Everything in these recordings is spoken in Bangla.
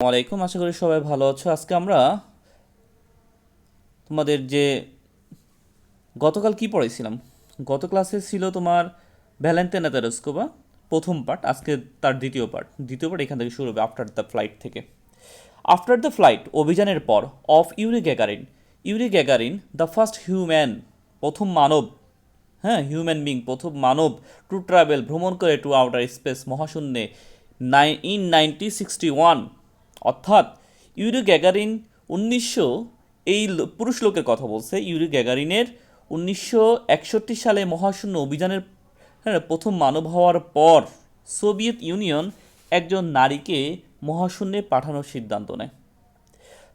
ওয়ালাইকুম, আশা করি সবাই ভালো আছো। আজকে আমরা তোমাদের যে গতকাল কি পড়াইছিলাম, গত ক্লাসে ছিল তোমার ভ্যালেন্টিনা তেরেস্কোভা প্রথম পার্ট, আজকে তার দ্বিতীয় পার্ট এখান থেকে শুরু হবে, আফটার দ্য ফ্লাইট থেকে। আফটার দ্য ফ্লাইট অভিযানের পর of Yuri Gagarin the first human, প্রথম মানব, হ্যাঁ হিউম্যান বিং, প্রথম মানব টু ট্রাভেল, ভ্রমণ করে টু আউটার স্পেস, মহাশূন্যে, 1961, অর্থাৎ ইউরি গ্যাগারিন 1900, পুরুষ লোকের কথা বলছে, ইউরি গ্যাগারিনের 1961 সালে মহাশূন্য অভিযানের, হ্যাঁ, প্রথম মানব হওয়ার পর সোভিয়েত ইউনিয়ন একজন নারীকে মহাশূন্যে পাঠানোর সিদ্ধান্ত নেয়।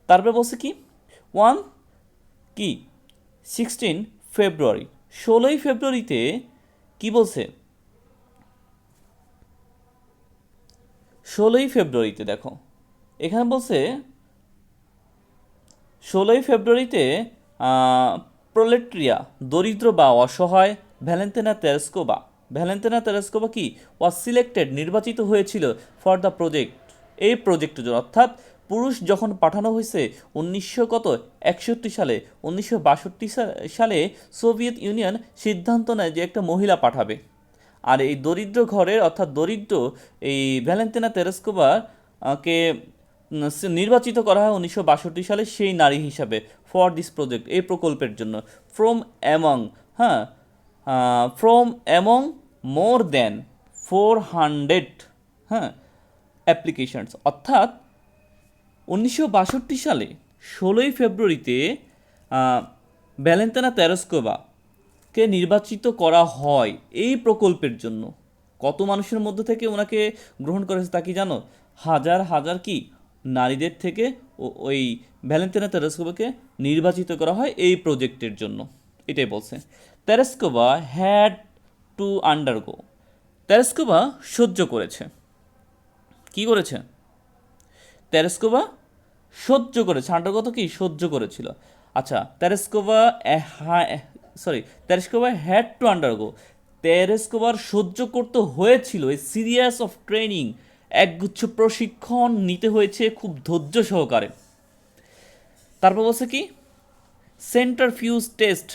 তারপরে বলছে কি, ওয়ান কি 16 ফেব্রুয়ারি, 16ই ফেব্রুয়ারিতে কি বলছে, 16ই ফেব্রুয়ারিতে দেখো এখানে বলছে 16ই ফেব্রুয়ারিতে প্রোলেট্রিয়া, দরিদ্র বা অসহায়, ভ্যালেন্টিনা তেরেস্কোভা কি ওয়াজ সিলেক্টেড, নির্বাচিত হয়েছিল ফর দ্য প্রজেক্ট, এই প্রজেক্টের জন্য। অর্থাৎ পুরুষ যখন পাঠানো হয়েছে 1961 সালে, 1962 সালে সোভিয়েত ইউনিয়ন সিদ্ধান্ত নেয় যে একটা মহিলা পাঠাবে। আর এই দরিদ্র ঘরের, অর্থাৎ দরিদ্র এই ভ্যালেন্টিনা তেরেস্কোভা কে নির্বাচিত করা হয় 1962 সালে সেই নারী হিসাবে ফর দিস প্রজেক্ট, এই প্রকল্পের জন্য। ফ্রম অ্যামং, হ্যাঁ, ফ্রম অ্যামং মোর দ্যান 400, হ্যাঁ, অ্যাপ্লিকেশনস, অর্থাৎ 1962 সালে 16ই ফেব্রুয়ারিতে ভ্যালেন্টিনা তেরেস্কোভা কে নির্বাচিত করা হয় এই প্রকল্পের জন্য। কত মানুষের মধ্যে থেকে ওনাকে গ্রহণ করেছে তা কি জানো? হাজার হাজার কি নারীদের থেকে ওই ভ্যালেন্টিনা তেরেস্কোভাকে নির্বাচিত করা হয় এই প্রজেক্টের জন্য, এটাই বলছে। Tereshkova had to undergo, Tereshkova সহ্য করেছে, কি করেছে? তেরেস্কোভা সহ্য করেছে, আন্ডারগত কি সহ্য করেছিল। আচ্ছা, তেরেস্কোভা হ্যাড টু আন্ডারগো, তেরেস্কোভার সহ্য করতে হয়েছিল এ সিরিয়াস অফ ট্রেনিং, একগুচ্ছ প্রশিক্ষণ নিতে হয়েছে খুব ধৈর্য সহকারে। তারপর বলছে কি, সেন্টারফিউজ টেস্ট,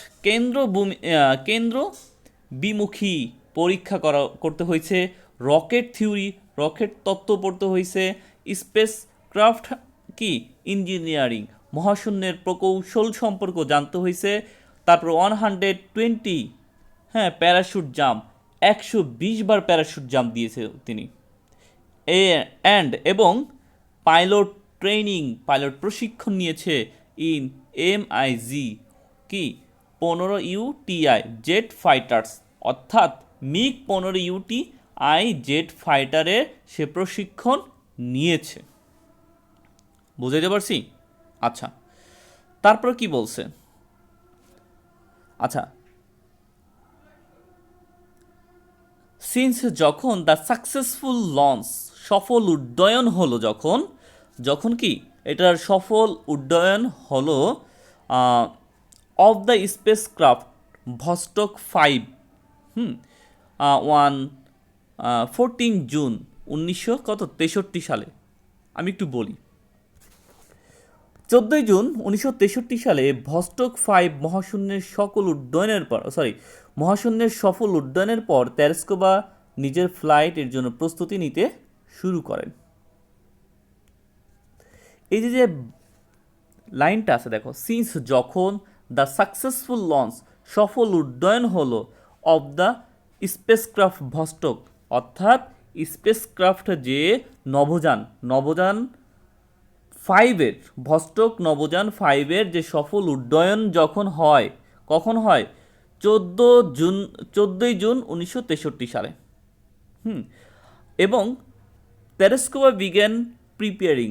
কেন্দ্র বিমুখী পরীক্ষা করতে হয়েছে, রকেট থিওরি, রকেট তত্ত্ব পড়তে হয়েছে, স্পেস ক্রাফট কি ইঞ্জিনিয়ারিং, মহাশূন্যের প্রকৌশল সম্পর্ক জানতে হয়েছে। তারপর 120, হ্যাঁ, প্যারাশুট জাম্প, 120 বার প্যারাশুট জাম্প দিয়েছে তিনি। এবং পাইলট প্রশিক্ষণ নিয়েছে ইন MiG কি 15UTI জেট ফাইটার্স, অর্থাৎ MiG-15UTI জেট ফাইটারের সে প্রশিক্ষণ নিয়েছে। বুঝাইতে পারছি? আচ্ছা, তারপর কি বলছে? আচ্ছা, সিন্স যখন দ্য সাকসেসফুল লঞ্চ, সফল উড্ডয়ন হলো, যখন যখন কি এটার সফল উড্ডয়ন হলো of the space craft Vostok 5, hmm, 14 June 1963 সালে। আমি একটু বলি, 14 জুন 1963 সালে ভস্টক 5 মহাশূন্যের সফল উড্ডয়নের পর তেরেস্কোভা নিজের ফ্লাইটের জন্য প্রস্তুতি নিতে শুরু করেন। এই যে লাইনটা আছে দেখো, সিন্স যখন দ্য সাকসেসফুল লঞ্চ, সফল উড্ডয়ন হলো, অফ দ্য স্পেসক্রাফট ভস্টক, অর্থাৎ স্পেসক্রাফট যে নভোযান 5-এর, ভস্টক নভোযান 5-এর যে সফল উড্ডয়ন যখন হয়, কখন হয়? 14ই জুন 1963 সালে। এবং তেরেস্কোভা বিগ্যান প্রিপেয়ারিং,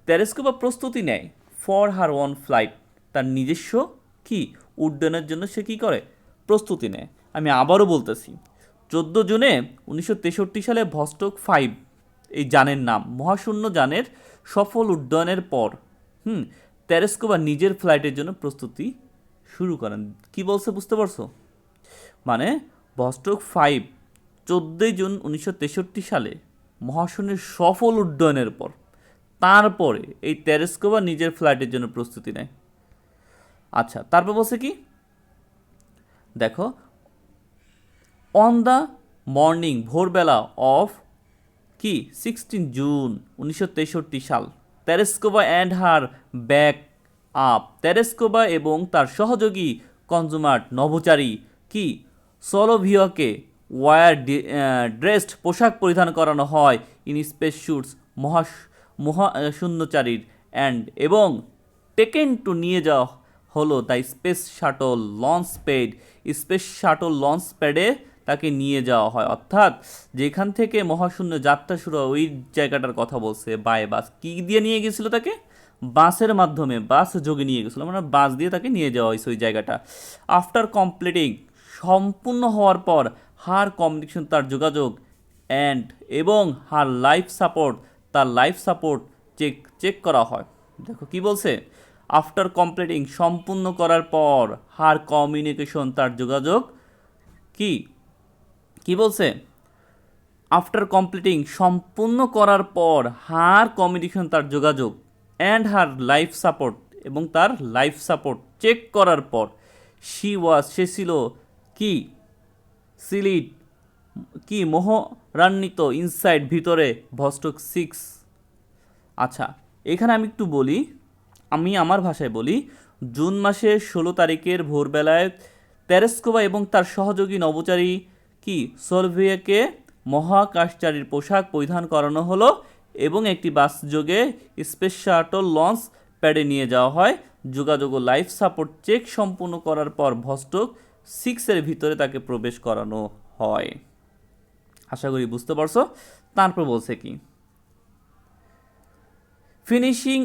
তেরেস্কোভা প্রস্তুতি নেয় ফর হার ওয়ান ফ্লাইট, তার নিজস্ব কি উড্ডয়নের জন্য সে কি করে? প্রস্তুতি নেয়। আমি আবারও বলতেছি, 14 জুনে 1963 সালে ভস্টক 5, এই যানের নাম, মহাশূন্য যানের সফল উড্ডয়নের পর তেরেস্কোভা নিজের ফ্লাইটের জন্য প্রস্তুতি শুরু করেন। কি বলছে বুঝতে পারছো? মানে ভস্টক 5 14 জুন 1963 সালে মহাশূন্যের সফল উড্ডয়নের পর তারপরে এই তেরেস্কোভা নিজের ফ্লাইটের জন্য প্রস্তুতি নেয়। আচ্ছা, তারপর বলছে কি দেখো, অন দ্য মর্নিং ভোরবেলা অফ কি 16 জুন 1963 সাল, Tereshkova and her back up, Tereshkova এবং তার সহযোগী কনজুমার নভোচারী কি সোলোভিয়াকে ওয়ার ড্রেসড পোশাক পরিধান করানো হয় ইন স্পেস শুটস মহাশূন্যচারীর অ্যান্ড এবং টেকেন টু নিয়ে যাওয়া হলো the space shuttle launch pad, space shuttle launch প্যাডে তাকে নিয়ে যাওয়া হয়। অর্থাৎ যেখান থেকে মহাশূন্য যাত্রা শুরু হয় ওই জায়গাটার কথা বলছে, বাই বাস। কী দিয়ে নিয়ে গেছিলো তাকে? বাসের মাধ্যমে, বাস যোগে নিয়ে গেছিলো, মানে বাস দিয়ে তাকে নিয়ে যাওয়া হয়েছে ওই জায়গাটা। আফটার কমপ্লিটিং, সম্পূর্ণ হওয়ার পর, হার কমিউনিকেশন তার যোগাযোগ, অ্যান্ড এবং হার লাইফ সাপোর্ট তার লাইফ সাপোর্ট চেক করা হয়। দেখো কি বলছে, আফটার কমপ্লিটিং সম্পূর্ণ করার পর, হার কমিউনিকেশন তার যোগাযোগ কি কি বলছে, আফটার কমপ্লিটিং সম্পূর্ণ করার পর, হার কমিউনিকেশন তার যোগাযোগ, অ্যান্ড হার লাইফ সাপোর্ট এবং তার লাইফ সাপোর্ট চেক করার পর, সে ছিল কি সিলিড কি মোহরান্বিত ইনসাইড ভিতরে ভস্টক 6। আচ্ছা, এখানে আমি একটু বলি, আমি আমার ভাষায় বলি। জুন মাসের 16 তারিখের ভোরবেলায় তেরেস্কোভা এবং তার সহযোগী নভোচারী কি সোলভিয়াকে মহাকাশচারীর পোশাক পরিধান করানো হলো এবং একটি বাস যোগে স্পেস শাটল লঞ্চ প্যাডে নিয়ে যাওয়া হয়। যোগাযোগ ও লাইফ সাপোর্ট চেক সম্পূর্ণ করার পর ভস্টক 6-এর ভিতরে তাকে প্রবেশ করানো হয়। আশা করি বুঝতে পারছো। তারপর বলছে কি, ফিনিশিং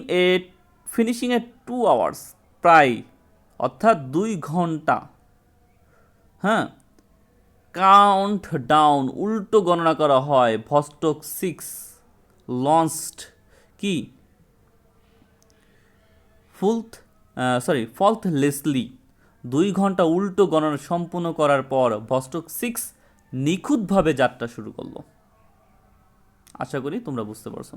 এ 2 আওয়ার্স, প্রায় অর্থাৎ 2 ঘন্টা, হ্যাঁ, কাউন্ট ডাউন উল্টো গণনা করা হয়, ভস্টক 6 লঞ্চড কি ফল্থলেসলি, 2 ঘন্টা উল্টো গণনা সম্পূর্ণ করার পর ভস্টক 6 নিখুঁতভাবে যাত্রা শুরু করলো। আশা করি তোমরা বুঝতে পারছো।